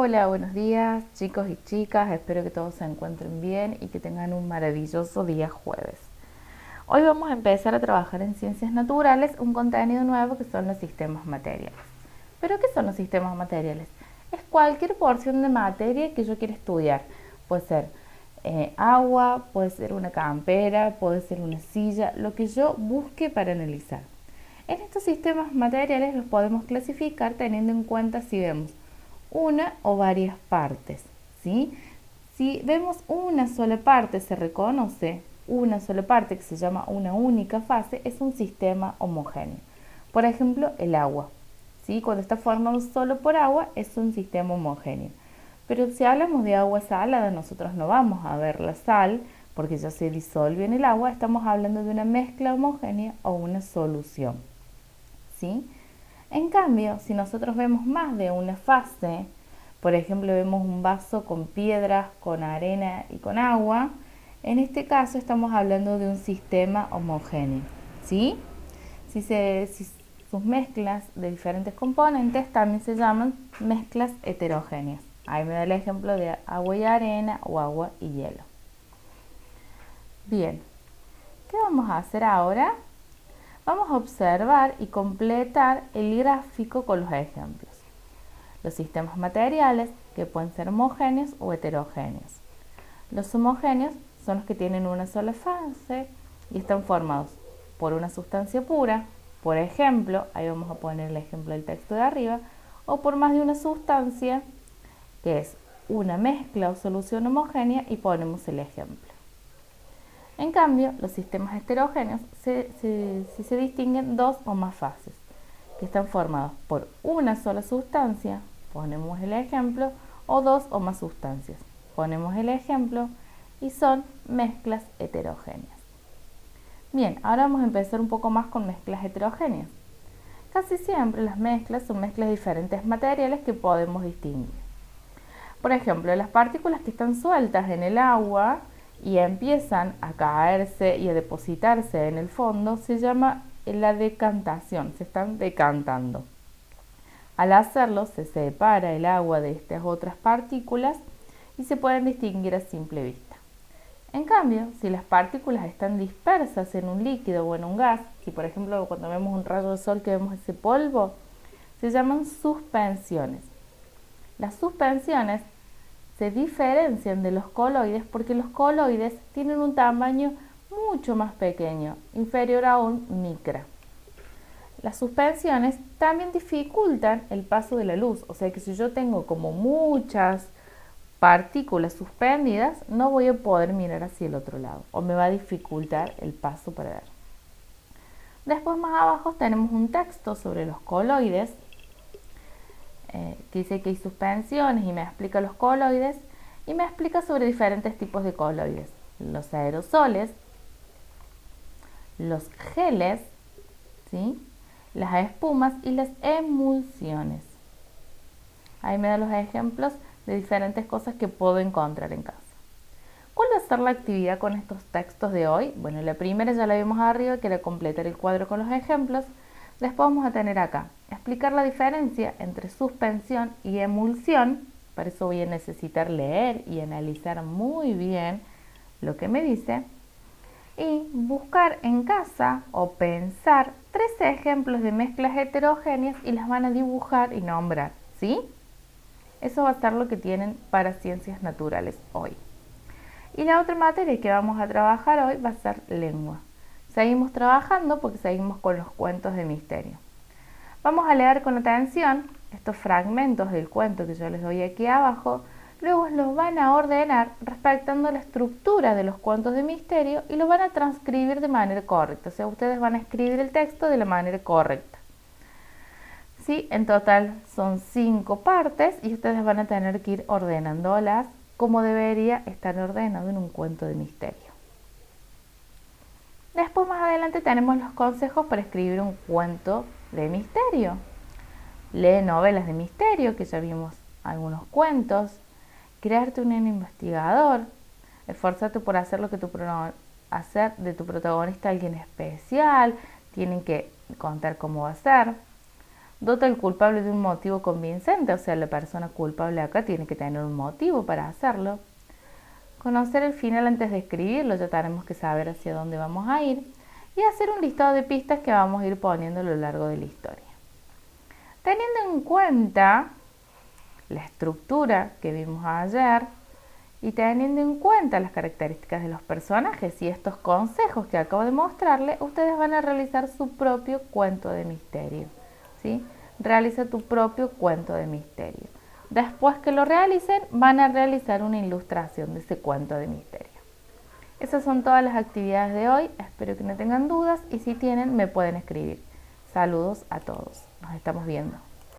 Hola, buenos días chicos y chicas, espero que todos se encuentren bien y que tengan un maravilloso día jueves. Hoy vamos a empezar a trabajar en ciencias naturales un contenido nuevo que son los sistemas materiales. ¿Pero qué son los sistemas materiales? Es cualquier porción de materia que yo quiera estudiar. Puede ser agua, puede ser una campera, puede ser una silla, lo que yo busque para analizar. En estos sistemas materiales los podemos clasificar teniendo en cuenta si vemos una o varias partes, ¿sí? Si vemos una sola parte, se reconoce una sola parte que se llama una única fase, es un sistema homogéneo. Por ejemplo, el agua, ¿sí? Cuando está formado solo por agua es un sistema homogéneo. Pero si hablamos de agua salada, nosotros no vamos a ver la sal porque ya se disolvió en el agua, estamos hablando de una mezcla homogénea o una solución, ¿sí? En cambio, si nosotros vemos más de una fase, por ejemplo, vemos un vaso con piedras, con arena y con agua, en este caso estamos hablando de un sistema homogéneo, ¿sí? Si sus mezclas de diferentes componentes también se llaman mezclas heterogéneas. Ahí me da el ejemplo de agua y arena o agua y hielo. Bien, ¿qué vamos a hacer ahora? Vamos a observar y completar el gráfico con los ejemplos. Los sistemas materiales que pueden ser homogéneos o heterogéneos. Los homogéneos son los que tienen una sola fase y están formados por una sustancia pura, por ejemplo, ahí vamos a poner el ejemplo del texto de arriba, o por más de una sustancia que es una mezcla o solución homogénea y ponemos el ejemplo. En cambio, los sistemas heterogéneos se distinguen dos o más fases, que están formados por una sola sustancia, ponemos el ejemplo, o dos o más sustancias, ponemos el ejemplo, y son mezclas heterogéneas. Bien, ahora vamos a empezar un poco más con mezclas heterogéneas. Casi siempre las mezclas son mezclas de diferentes materiales que podemos distinguir. Por ejemplo, las partículas que están sueltas en el agua y empiezan a caerse y a depositarse en el fondo se llama la decantación, se están decantando. Al hacerlo se separa el agua de estas otras partículas y se pueden distinguir a simple vista. En cambio, si las partículas están dispersas en un líquido o en un gas, si por ejemplo cuando vemos un rayo de sol que vemos ese polvo, se llaman suspensiones. Las suspensiones se diferencian de los coloides porque los coloides tienen un tamaño mucho más pequeño, inferior a un micra. Las suspensiones también dificultan el paso de la luz, o sea que si yo tengo como muchas partículas suspendidas, no voy a poder mirar hacia el otro lado o me va a dificultar el paso para ver. Después más abajo tenemos un texto sobre los coloides que dice que hay suspensiones y me explica los coloides y me explica sobre diferentes tipos de coloides, los aerosoles, los geles, ¿sí? Las espumas y las emulsiones. Ahí me da los ejemplos de diferentes cosas que puedo encontrar en casa. ¿Cuál va a ser la actividad con estos textos de hoy? Bueno, la primera ya la vimos arriba, que era completar el cuadro con los ejemplos. Después vamos a tener acá, explicar la diferencia entre suspensión y emulsión. Para eso voy a necesitar leer y analizar muy bien lo que me dice. Y buscar en casa o pensar 13 ejemplos de mezclas heterogéneas y las van a dibujar y nombrar, ¿sí? Eso va a ser lo que tienen para ciencias naturales hoy. Y la otra materia que vamos a trabajar hoy va a ser lengua. Seguimos trabajando porque seguimos con los cuentos de misterio. Vamos a leer con atención estos fragmentos del cuento que yo les doy aquí abajo, luego los van a ordenar respetando la estructura de los cuentos de misterio y los van a transcribir de manera correcta, o sea, ustedes van a escribir el texto de la manera correcta. ¿Sí? En total son 5 partes y ustedes van a tener que ir ordenándolas como debería estar ordenado en un cuento de misterio. Después más adelante tenemos los consejos para escribir un cuento de misterio. Lee novelas de misterio, que ya vimos algunos cuentos. Crearte un investigador. Esforzate por hacer hacer de tu protagonista alguien especial. Tienen que contar cómo va a ser. Dota al culpable de un motivo convincente, o sea, la persona culpable acá tiene que tener un motivo para hacerlo. Conocer el final antes de escribirlo, ya tenemos que saber hacia dónde vamos a ir. Y hacer un listado de pistas que vamos a ir poniendo a lo largo de la historia. Teniendo en cuenta la estructura que vimos ayer y teniendo en cuenta las características de los personajes y estos consejos que acabo de mostrarles, ustedes van a realizar su propio cuento de misterio, ¿sí? Realiza tu propio cuento de misterio. Después que lo realicen, van a realizar una ilustración de ese cuento de misterio. Esas son todas las actividades de hoy. Espero que no tengan dudas y si tienen, me pueden escribir. Saludos a todos. Nos estamos viendo.